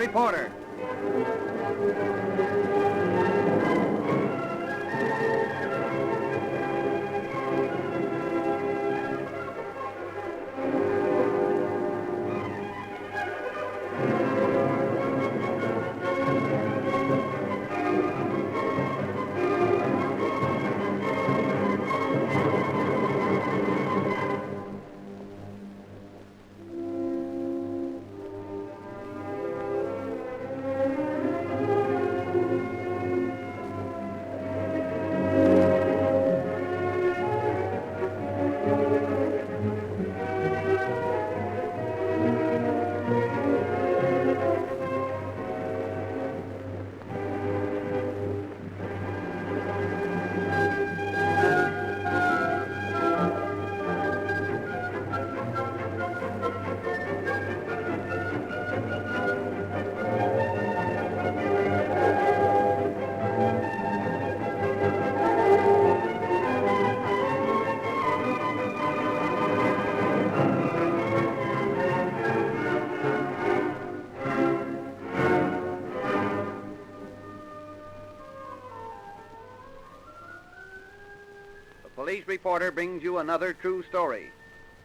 reporter. Police reporter brings you another true story.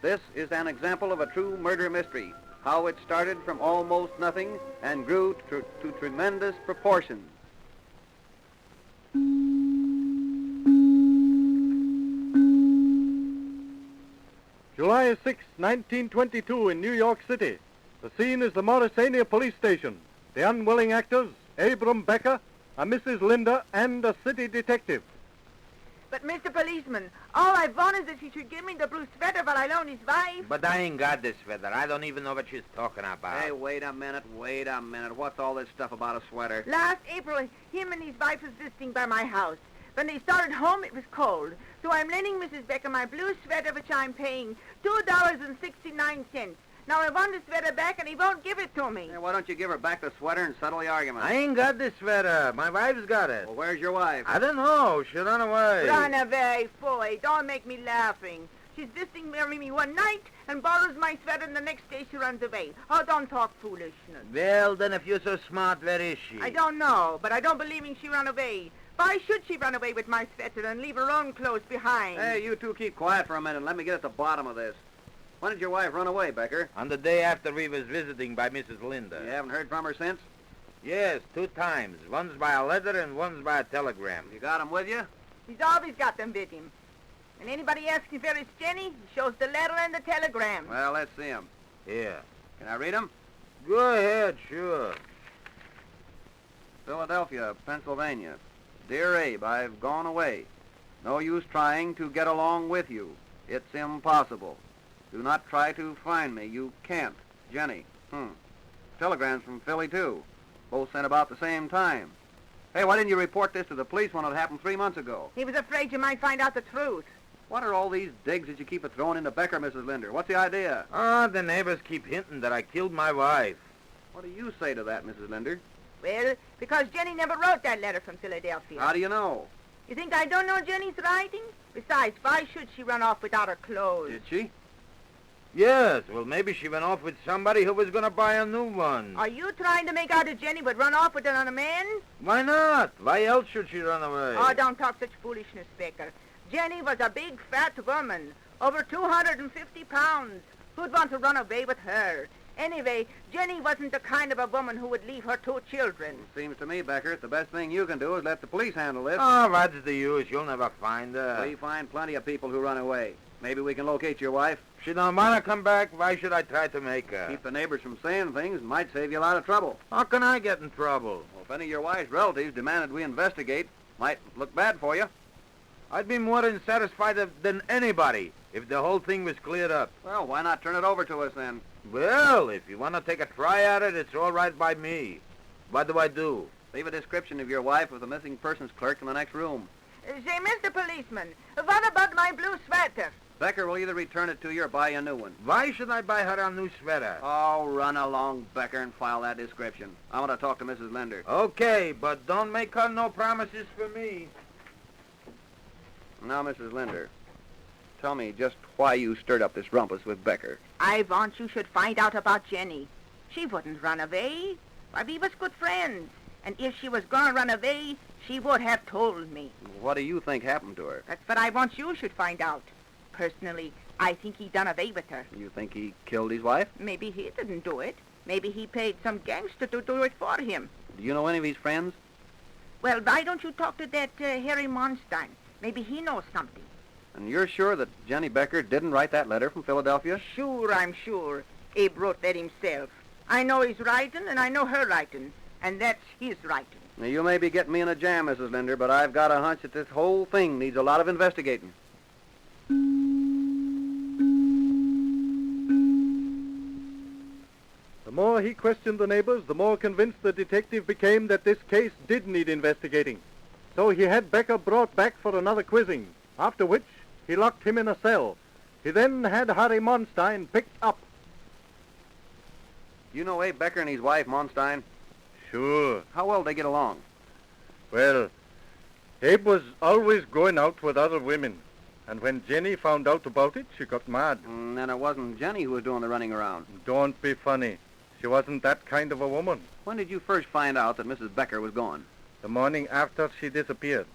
This is an example of a true murder mystery, how it started from almost nothing and grew to tremendous proportions. July 6, 1922 in New York City. The scene is the Morrisania police station. The unwilling actors, Abram Becker, a Mrs. Linda, and a city detective. But, Mr. Policeman, all I want is that she should give me the blue sweater while I loan his wife. But I ain't got this sweater. I don't even know what she's talking about. Hey, wait a minute. What's all this stuff about a sweater? Last April, him and his wife was visiting by my house. When they started home, it was cold. So I'm lending Mrs. Becker my blue sweater, which I'm paying $2.69. Now I want the sweater back, and he won't give it to me. Hey, why don't you give her back the sweater and settle the argument? I ain't got this sweater. My wife's got it. Well, where's your wife? I don't know. She ran away. Run away, boy. Don't make me laughing. She's visiting me one night and borrows my sweater, and the next day she runs away. Oh, don't talk foolishness. Well, then if you're so smart, where is she? I don't know, but I don't believe she ran away. Why should she run away with my sweater and leave her own clothes behind? Hey, you two keep quiet for a minute and let me get at the bottom of this. When did your wife run away, Becker? On the day after we was visiting by Mrs. Linda. You haven't heard from her since? Yes, 2 times. One's by a letter and one's by a telegram. You got them with you? He's always got them with him. And anybody asks if it's Jenny, he shows the letter and the telegram. Well, let's see them. Here. Can I read them? Go ahead, sure. Philadelphia, Pennsylvania. Dear Abe, I've gone away. No use trying to get along with you. It's impossible. Do not try to find me. You can't. Jenny. Telegrams from Philly, too. Both sent about the same time. Hey, why didn't you report this to the police when it happened 3 months ago? He was afraid you might find out the truth. What are all these digs that you keep throwing into Becker, Mrs. Linder? What's the idea? The neighbors keep hinting that I killed my wife. What do you say to that, Mrs. Linder? Well, because Jenny never wrote that letter from Philadelphia. How do you know? You think I don't know Jenny's writing? Besides, why should she run off without her clothes? Did she? Yes, well, maybe she went off with somebody who was going to buy a new one. Are you trying to make out that Jenny would run off with another man? Why not? Why else should she run away? Oh, don't talk such foolishness, Becker. Jenny was a big, fat woman, over 250 pounds. Who'd want to run away with her? Anyway, Jenny wasn't the kind of a woman who would leave her 2 children. Seems to me, Becker, the best thing you can do is let the police handle this. Oh, what's the use? You'll never find her. We find plenty of people who run away. Maybe we can locate your wife. She don't want to come back. Why should I try to make her? Keep the neighbors from saying things. Might save you a lot of trouble. How can I get in trouble? Well, if any of your wife's relatives demanded we investigate, might look bad for you. I'd be more than satisfied than anybody if the whole thing was cleared up. Well, why not turn it over to us then? Well, if you want to take a try at it, it's all right by me. What do I do? Leave a description of your wife with the missing persons clerk in the next room. Say, Mr. Policeman, what about my blue sweater? Becker will either return it to you or buy you a new one. Why should I buy her a new sweater? Oh, run along, Becker, and file that description. I want to talk to Mrs. Linder. Okay, but don't make her no promises for me. Now, Mrs. Linder, tell me just why you stirred up this rumpus with Becker. I want you should find out about Jenny. She wouldn't run away. Why, we was good friends. And if she was going to run away, she would have told me. What do you think happened to her? That's what I want you should find out. Personally, I think he done away with her. You think he killed his wife? Maybe he didn't do it. Maybe he paid some gangster to do it for him. Do you know any of his friends? Well, why don't you talk to that Harry Monstein? Maybe he knows something. And you're sure that Jenny Becker didn't write that letter from Philadelphia? Sure, I'm sure. Abe wrote that himself. I know his writing, and I know her writing. And that's his writing. Now, you may be getting me in a jam, Mrs. Linder, but I've got a hunch that this whole thing needs a lot of investigating. The more he questioned the neighbors, the more convinced the detective became that this case did need investigating. So he had Becker brought back for another quizzing, after which he locked him in a cell. He then had Harry Monstein picked up. You know Abe Becker and his wife, Monstein? Sure. How well they get along? Well, Abe was always going out with other women. And when Jenny found out about it, she got mad. And then it wasn't Jenny who was doing the running around. Don't be funny. She wasn't that kind of a woman. When did you first find out that Mrs. Becker was gone? The morning after she disappeared.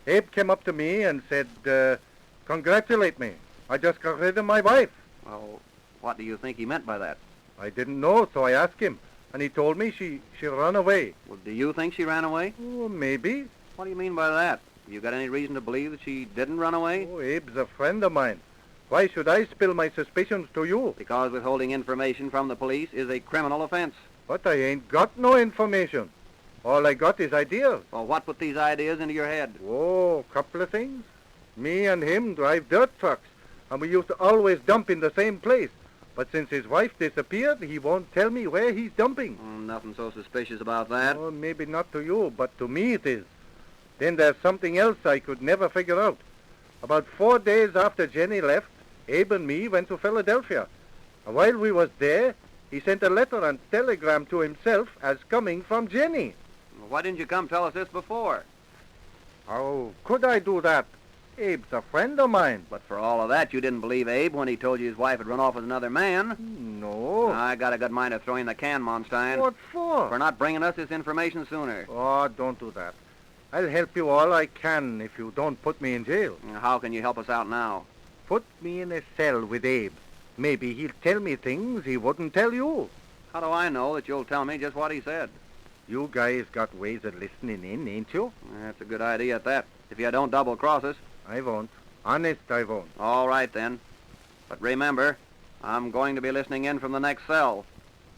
Abe came up to me and said, congratulate me. I just got rid of my wife. Well, what do you think he meant by that? I didn't know, so I asked him. And he told me she ran away. Well, do you think she ran away? Oh, maybe. What do you mean by that? You got any reason to believe that she didn't run away? Oh, Abe's a friend of mine. Why should I spill my suspicions to you? Because withholding information from the police is a criminal offense. But I ain't got no information. All I got is ideas. Well, what put these ideas into your head? Oh, couple of things. Me and him drive dirt trucks, and we used to always dump in the same place. But since his wife disappeared, he won't tell me where he's dumping. Nothing so suspicious about that. Oh, maybe not to you, but to me it is. Then there's something else I could never figure out. About 4 days after Jenny left, Abe and me went to Philadelphia. And while we was there, he sent a letter and telegram to himself as coming from Jenny. Well, why didn't you come tell us this before? How could I do that? Abe's a friend of mine. But for all of that, you didn't believe Abe when he told you his wife had run off with another man. No. I got a good mind to throw in the can, Monstein. What for? For not bringing us this information sooner. Oh, don't do that. I'll help you all I can if you don't put me in jail. How can you help us out now? Put me in a cell with Abe. Maybe he'll tell me things he wouldn't tell you. How do I know that you'll tell me just what he said? You guys got ways of listening in, ain't you? That's a good idea at that. If you don't double-cross us. I won't. Honest, I won't. All right, then. But remember, I'm going to be listening in from the next cell.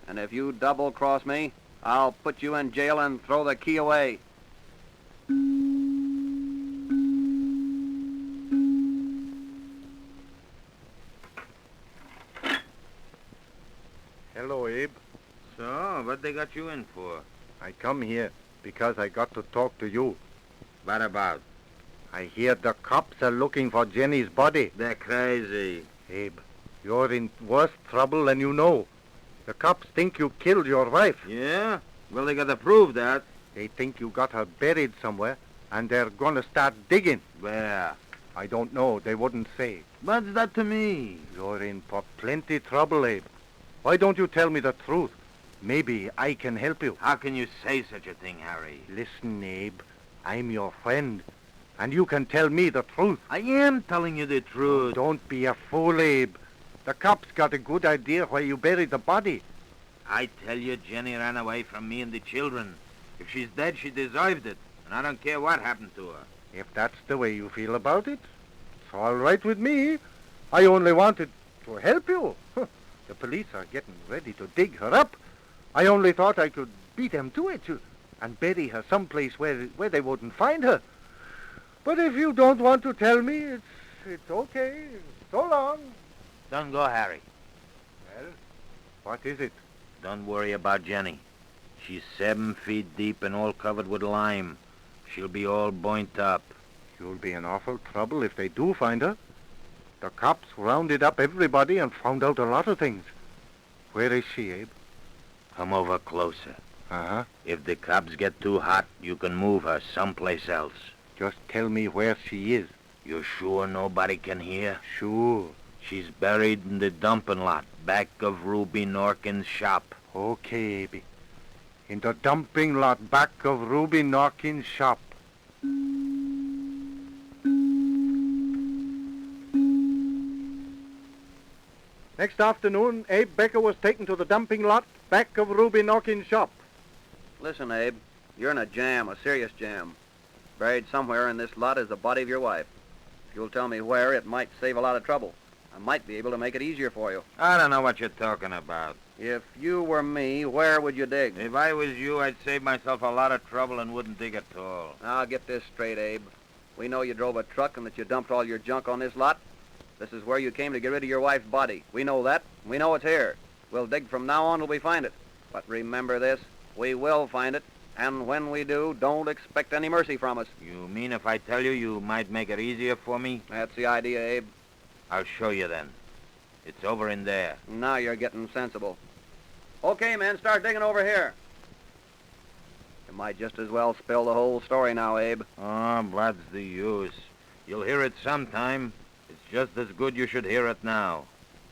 And if you double-cross me, I'll put you in jail and throw the key away. Hello, Abe. So, what they got you in for? I come here because I got to talk to you. What about? I hear the cops are looking for Jenny's body. They're crazy. Abe, you're in worse trouble than you know. The cops think you killed your wife. Yeah? Well, they got to prove that. They think you got her buried somewhere, and they're gonna start digging. Where? I don't know. They wouldn't say. What's that to me? You're in for plenty trouble, Abe. Why don't you tell me the truth? Maybe I can help you. How can you say such a thing, Harry? Listen, Abe. I'm your friend, and you can tell me the truth. I am telling you the truth. Don't be a fool, Abe. The cops got a good idea where you buried the body. I tell you, Jenny ran away from me and the children. If she's dead, she deserved it, and I don't care what happened to her. If that's the way you feel about it, it's all right with me. I only wanted to help you. The police are getting ready to dig her up. I only thought I could beat them to it and bury her someplace where they wouldn't find her. But if you don't want to tell me, it's okay. So long. Don't go, Harry. Well, what is it? Don't worry about Jenny. She's 7 feet deep and all covered with lime. She'll be all buoyed up. You'll be in awful trouble if they do find her. The cops rounded up everybody and found out a lot of things. Where is she, Abe? Come over closer. Uh-huh. If the cops get too hot, you can move her someplace else. Just tell me where she is. You sure nobody can hear? Sure. She's buried in the dumping lot, back of Ruby Norkin's shop. Okay, Abe. in the dumping lot back of Ruby Norkin's shop. Next afternoon, Abe Becker was taken to the dumping lot back of Ruby Norkin's shop. Listen, Abe, you're in a jam, a serious jam. Buried somewhere in this lot is the body of your wife. If you'll tell me where, it might save a lot of trouble. I might be able to make it easier for you. I don't know what you're talking about. If you were me, where would you dig? If I was you, I'd save myself a lot of trouble and wouldn't dig at all. Now, get this straight, Abe. We know you drove a truck and that you dumped all your junk on this lot. This is where you came to get rid of your wife's body. We know that. We know it's here. We'll dig from now on till we find it. But remember this, we will find it. And when we do, don't expect any mercy from us. You mean if I tell you, you might make it easier for me? That's the idea, Abe. I'll show you then. It's over in there. Now you're getting sensible. Okay, men, start digging over here. You might just as well spill the whole story now, Abe. Oh, what's the use? You'll hear it sometime. It's just as good you should hear it now.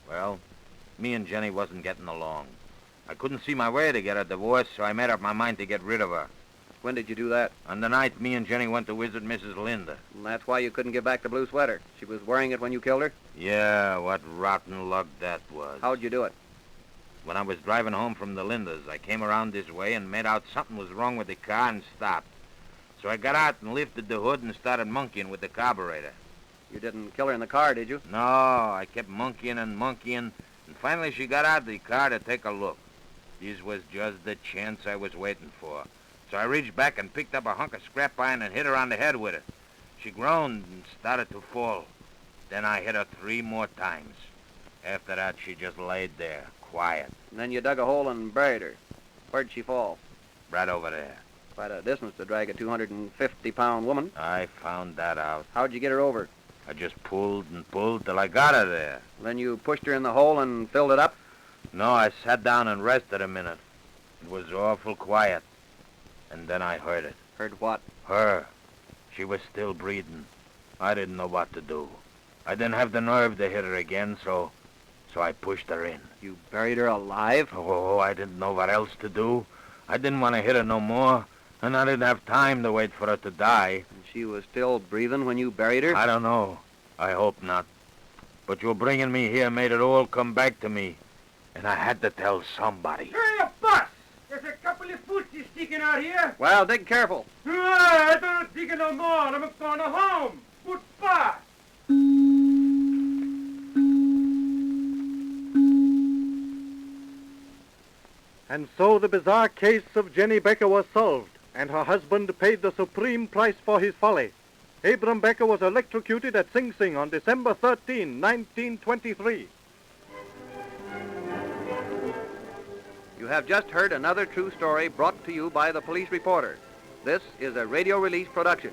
Well, me and Jenny wasn't getting along. I couldn't see my way to get a divorce, so I made up my mind to get rid of her. When did you do that? On the night me and Jenny went to visit Mrs. Linda. And that's why you couldn't give back the blue sweater. She was wearing it when you killed her? Yeah, what rotten luck that was. How'd you do it? When I was driving home from the Lindas, I came around this way and made out something was wrong with the car and stopped. So I got out and lifted the hood and started monkeying with the carburetor. You didn't kill her in the car, did you? No, I kept monkeying and monkeying, and finally she got out of the car to take a look. This was just the chance I was waiting for. So I reached back and picked up a hunk of scrap iron and hit her on the head with it. She groaned and started to fall. Then I hit her 3 more times. After that, she just laid there, quiet. And then you dug a hole and buried her. Where'd she fall? Right over there. Quite a distance to drag a 250-pound woman. I found that out. How'd you get her over? I just pulled and pulled till I got her there. Then you pushed her in the hole and filled it up? No, I sat down and rested a minute. It was awful quiet. And then I heard it. Heard what? Her. She was still breathing. I didn't know what to do. I didn't have the nerve to hit her again, so I pushed her in. You buried her alive? Oh, I didn't know what else to do. I didn't want to hit her no more, and I didn't have time to wait for her to die. And she was still breathing when you buried her? I don't know. I hope not. But your bringing me here made it all come back to me, and I had to tell somebody. Hurry up, boss! There's a couple of footsie sticking out here. Well, dig careful. I don't dig no more. I'm going home. Goodbye. And so the bizarre case of Jenny Becker was solved, and her husband paid the supreme price for his folly. Abram Becker was electrocuted at Sing Sing on December 13, 1923. You have just heard another true story brought to you by the police reporter. This is a radio release production.